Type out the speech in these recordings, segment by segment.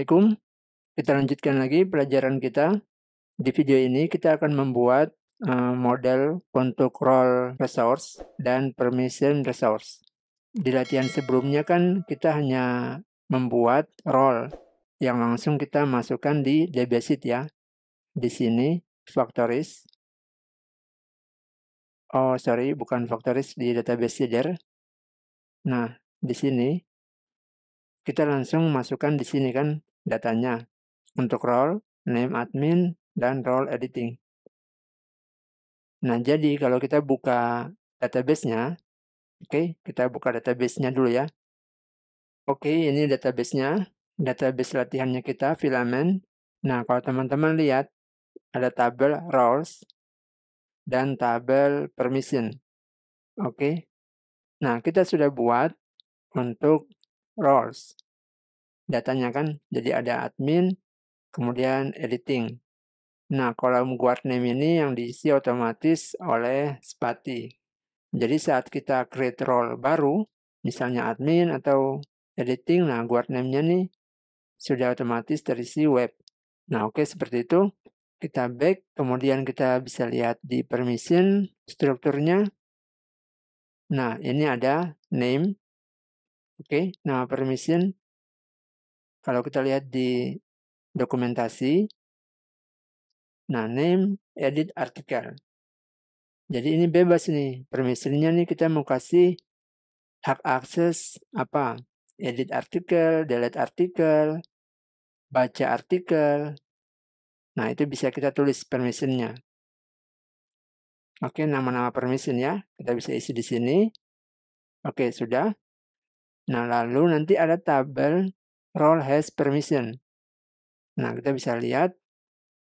Assalamualaikum. Kita lanjutkan lagi pelajaran kita. Di video ini kita akan membuat model untuk role resource dan permission resource. Di latihan sebelumnya kan kita hanya membuat role yang langsung kita masukkan di DBSheet ya. Di sini Factories. Oh, sorry, bukan Factories, di database header. Nah, di sini kita langsung masukkan di sini kan datanya untuk role, name admin, dan role editing. Nah, jadi kalau kita buka database-nya, oke, kita buka database-nya dulu ya. Oke, ini database-nya, database latihannya kita, filament. Nah, kalau teman-teman lihat, ada tabel roles dan tabel permission. Oke, nah kita sudah buat untuk roles. Datanya kan, jadi ada admin, kemudian editing. Nah, kolom guard name ini yang diisi otomatis oleh Spati. Jadi saat kita create role baru, misalnya admin atau editing, nah guard name-nya nih sudah otomatis terisi web. Nah, oke, seperti itu. Kita back, kemudian kita bisa lihat di permission strukturnya. Nah, ini ada name. Oke, nama permission. Kalau kita lihat di dokumentasi, nah name, edit artikel. Jadi ini bebas nih, permissionnya nih kita mau kasih hak akses apa? Edit artikel, delete artikel, baca artikel. Nah, itu bisa kita tulis permissionnya. Oke, nama-nama permission ya. Kita bisa isi di sini. Oke, sudah. Nah, lalu nanti ada tabel role has permission. Nah, kita bisa lihat.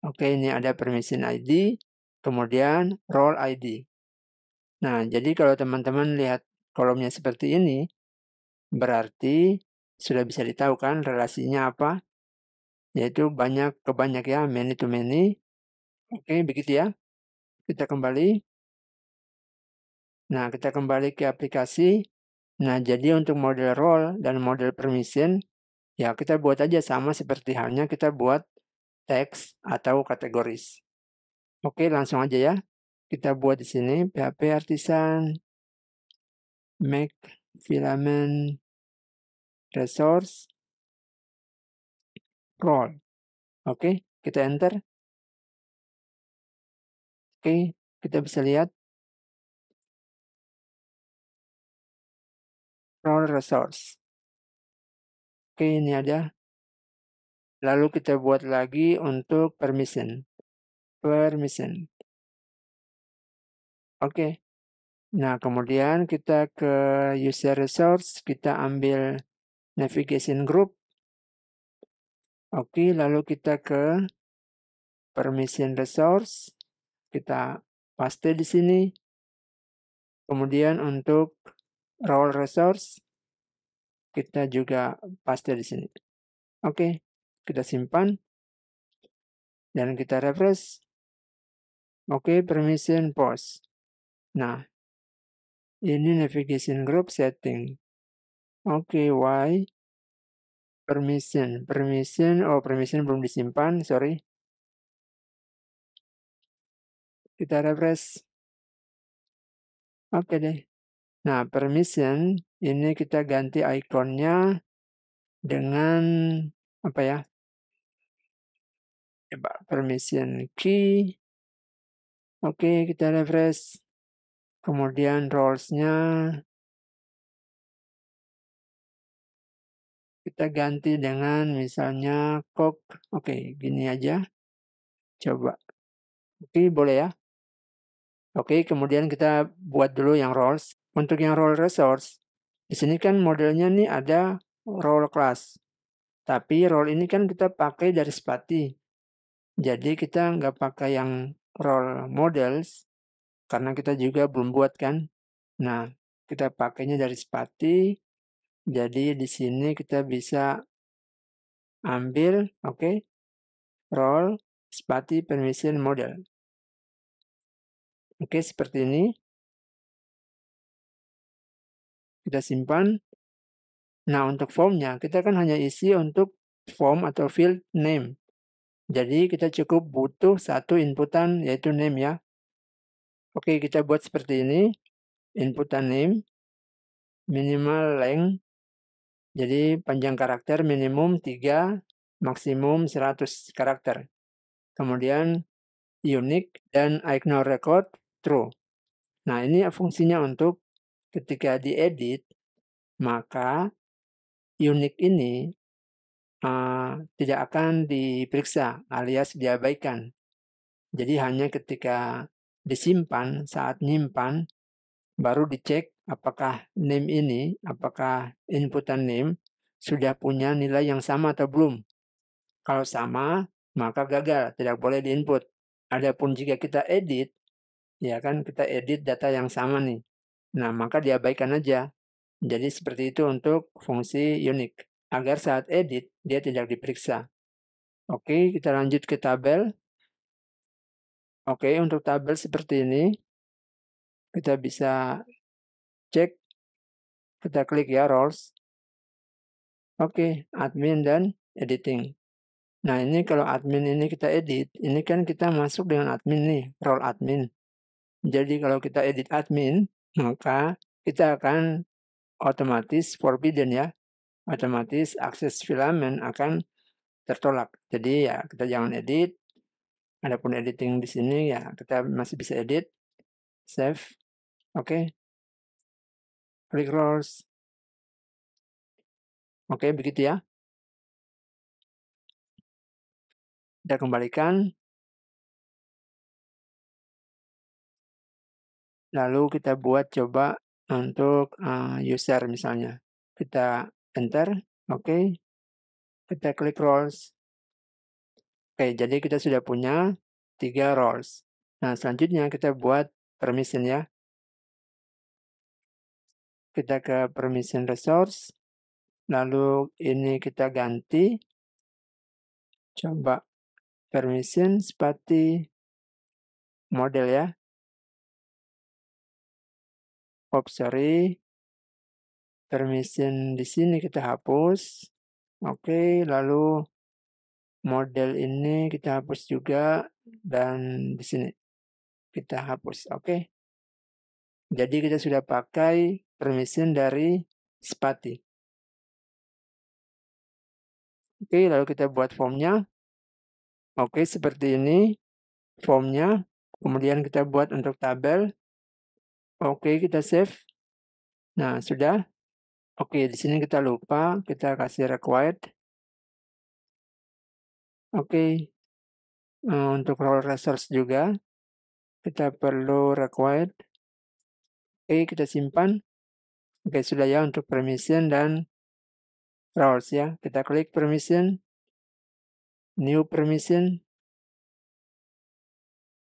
Oke, ini ada permission ID, kemudian role ID. Nah, jadi kalau teman-teman lihat kolomnya seperti ini, berarti sudah bisa ditahu kan relasinya apa? Yaitu banyak ke banyak ya, many to many. Oke, begitu ya. Kita kembali. Nah, kita kembali ke aplikasi. Nah, jadi untuk model role dan model permission, ya kita buat aja sama seperti halnya kita buat teks atau kategoris. Oke, langsung aja ya. Kita buat di sini PHP Artisan, make filament resource role. Oke, kita enter. Oke, kita bisa lihat role resource. Oke, ini ada. Lalu kita buat lagi untuk permission. Permission. Oke. Nah, kemudian kita ke user resource, kita ambil navigation group. Oke, lalu kita ke permission resource, kita paste di sini. Kemudian untuk role resource, kita juga paste di sini. Oke, kita simpan dan kita refresh. Oke, permission post. Nah, ini navigation group setting. Oke, why? Permission, oh permission belum disimpan, sorry. Kita refresh. Oke deh. Nah, permission ini kita ganti ikonnya dengan apa ya? Coba permission key. Oke, kita refresh. Kemudian roles-nya kita ganti dengan misalnya kok. Oke, gini aja. Coba. Oke, boleh ya. Oke, kemudian kita buat dulu yang roles. Untuk yang role resource, di sini kan modelnya nih ada role class. Tapi role ini kan kita pakai dari Spati. Jadi kita nggak pakai yang role models, karena kita juga belum buat kan. Nah, kita pakainya dari Spati. Jadi di sini kita bisa ambil, oke, role Spati permission model. Oke, seperti ini. Kita simpan. Nah, untuk formnya kita kan hanya isi untuk form atau field name. Jadi kita cukup butuh satu inputan yaitu name ya. Oke, kita buat seperti ini. Inputan name, minimal length. Jadi panjang karakter minimum 3, maksimum 100 karakter. Kemudian unique dan ignore record true. Nah, ini fungsinya untuk ketika diedit, maka unique ini tidak akan diperiksa alias diabaikan. Jadi hanya ketika disimpan, saat nyimpan, baru dicek apakah name ini, apakah inputan name sudah punya nilai yang sama atau belum. Kalau sama, maka gagal, tidak boleh diinput. Adapun jika kita edit, ya kan kita edit data yang sama nih. Nah, maka diabaikan aja. Jadi seperti itu untuk fungsi unique. Agar saat edit, dia tidak diperiksa. Oke, kita lanjut ke tabel. Oke, untuk tabel seperti ini, kita bisa cek, kita klik ya, roles. Oke, admin dan editing. Nah, ini kalau admin ini kita edit, ini kan kita masuk dengan admin nih, role admin. Jadi kalau kita edit admin, maka kita akan otomatis forbidden ya, otomatis akses filament akan tertolak. Jadi ya kita jangan edit. Adapun editing di sini ya kita masih bisa edit, save, oke, klik roles, oke begitu ya. Kita kembalikan, lalu kita buat coba untuk user misalnya. Kita enter, oke, kita klik roles. Oke, jadi kita sudah punya 3 roles. Nah, selanjutnya kita buat permission ya. Kita ke permission resource, lalu ini kita ganti. Coba permission seperti model ya. Oops, sorry. Permission di sini kita hapus. Oke, lalu model ini kita hapus juga dan di sini kita hapus. Oke. Jadi kita sudah pakai permission dari Spati. Oke, lalu kita buat formnya. Oke, seperti ini formnya. Kemudian kita buat untuk tabel. Oke, kita save. Nah, sudah. Oke, di sini kita lupa, kita kasih required. Oke, untuk role resource juga, kita perlu required. Oke, kita simpan. Oke, sudah ya untuk permission dan roles ya. Kita klik permission, new permission.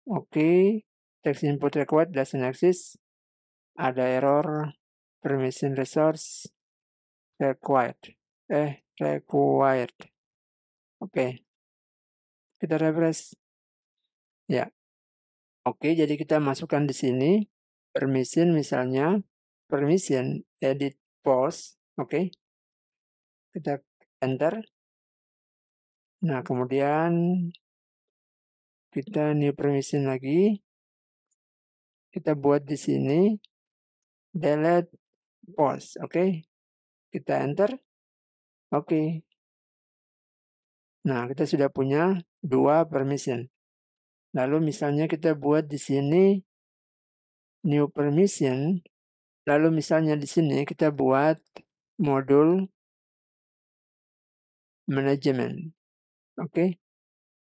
Oke, text input required doesn't exist. Ada error, permission resource required. Required. Oke, kita refresh. Ya. Oke, jadi kita masukkan di sini permission misalnya, permission edit post. Oke. Kita enter. Nah, kemudian kita new permission lagi. Kita buat di sini delete post. Oke. Kita enter. Oke. Nah, kita sudah punya 2 permission. Lalu misalnya kita buat di sini new permission, lalu misalnya di sini kita buat modul manajemen. Oke.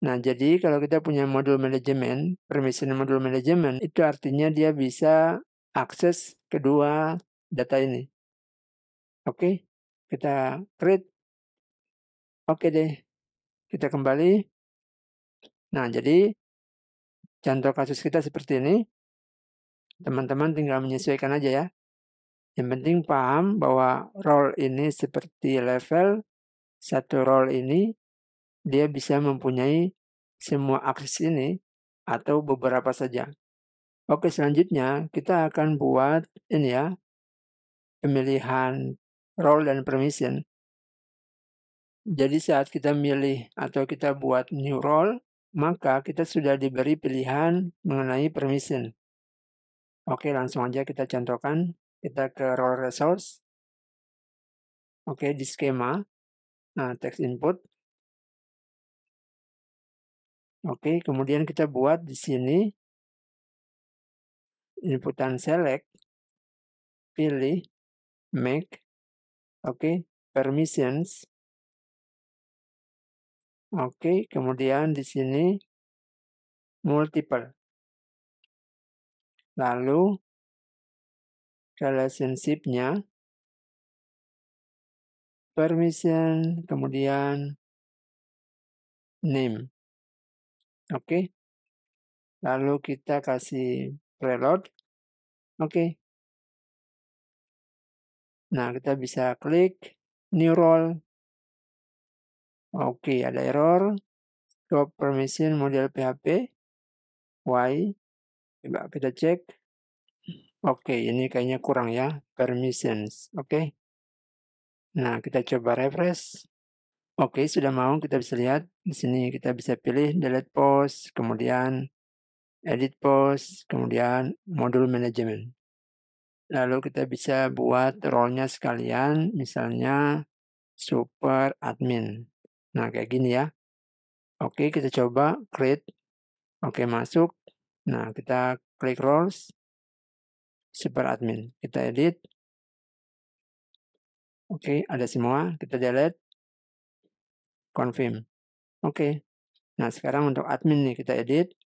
Nah, jadi kalau kita punya modul manajemen, permission modul manajemen, itu artinya dia bisa akses kedua data ini. Oke. Kita create. Oke deh. Kita kembali. Nah, jadi contoh kasus kita seperti ini. Teman-teman tinggal menyesuaikan aja ya. Yang penting paham bahwa role ini seperti level, satu role ini dia bisa mempunyai semua akses ini atau beberapa saja. Oke, selanjutnya kita akan buat ini ya, pemilihan role dan permission. Jadi saat kita milih atau kita buat new role, maka kita sudah diberi pilihan mengenai permission. Oke, langsung aja kita contohkan. Kita ke role resource. Oke, di skema. Nah, text input. Oke, kemudian kita buat di sini inputan select, pilih, make, oke, permissions. Oke, kemudian di sini multiple. Lalu relationship-nya permission, kemudian name. Oke. Lalu kita kasih preload. Oke. Nah, kita bisa klik new role. Oke, ada error. Scope permission model PHP. Why? Coba kita cek. Oke, ini kayaknya kurang ya, permissions. Oke. Nah, kita coba refresh. Oke, sudah mau, kita bisa lihat di sini kita bisa pilih delete post, kemudian edit post, kemudian modul manajemen. Lalu kita bisa buat role-nya sekalian, misalnya super admin. Nah, kayak gini ya. Oke, kita coba create. Oke, masuk. Nah, kita klik roles, super admin. Kita edit. Oke, ada semua. Kita delete, confirm. Oke. Nah, sekarang untuk admin nih kita edit.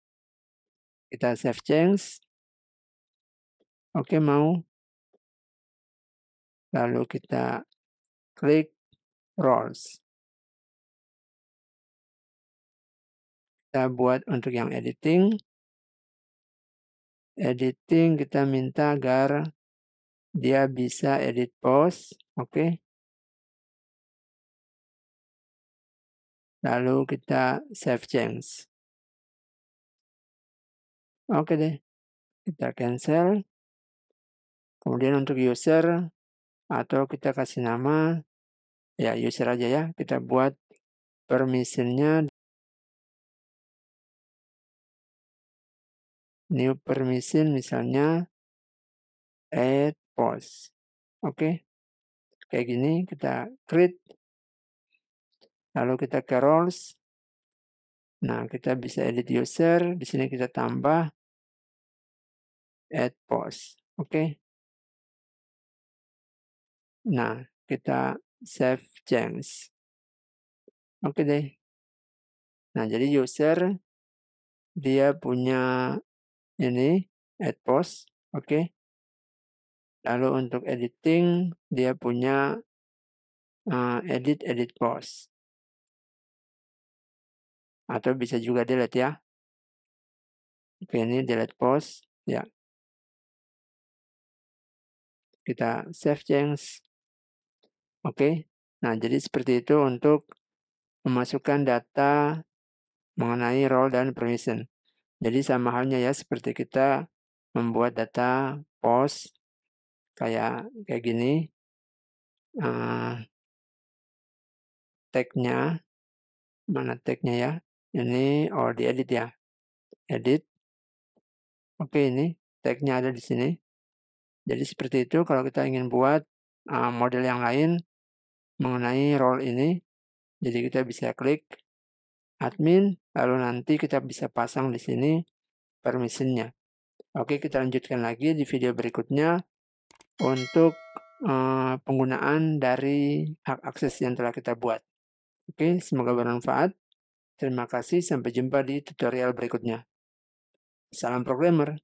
Kita save change. Oke, mau. Lalu kita klik roles. Kita buat untuk yang editing. Editing kita minta agar dia bisa edit post. Oke. Lalu kita save change. Oke deh. Kita cancel. Kemudian untuk user atau kita kasih nama ya user aja ya. Kita buat permissionnya new permission misalnya add post. Oke. Kayak gini kita create. Lalu kita ke roles. Nah, kita bisa edit user. Di sini kita tambah add post. Oke. Nah, kita save change. Oke deh. Nah, jadi user dia punya ini add post. Oke. Lalu untuk editing dia punya edit post. Atau bisa juga delete ya. Oke, ini delete post. Ya. Kita save change. Oke. Nah, jadi seperti itu untuk memasukkan data mengenai role dan permission. Jadi sama halnya ya seperti kita membuat data post kayak gini. Tag-nya, mana tag-nya ya? Ini diedit ya. Edit. Oke, ini tag-nya ada di sini. Jadi seperti itu kalau kita ingin buat model yang lain mengenai role ini. Jadi kita bisa klik admin, lalu nanti kita bisa pasang di sini permission-nya. Oke, kita lanjutkan lagi di video berikutnya untuk penggunaan dari hak akses yang telah kita buat. Oke, semoga bermanfaat. Terima kasih, sampai jumpa di tutorial berikutnya. Salam programmer.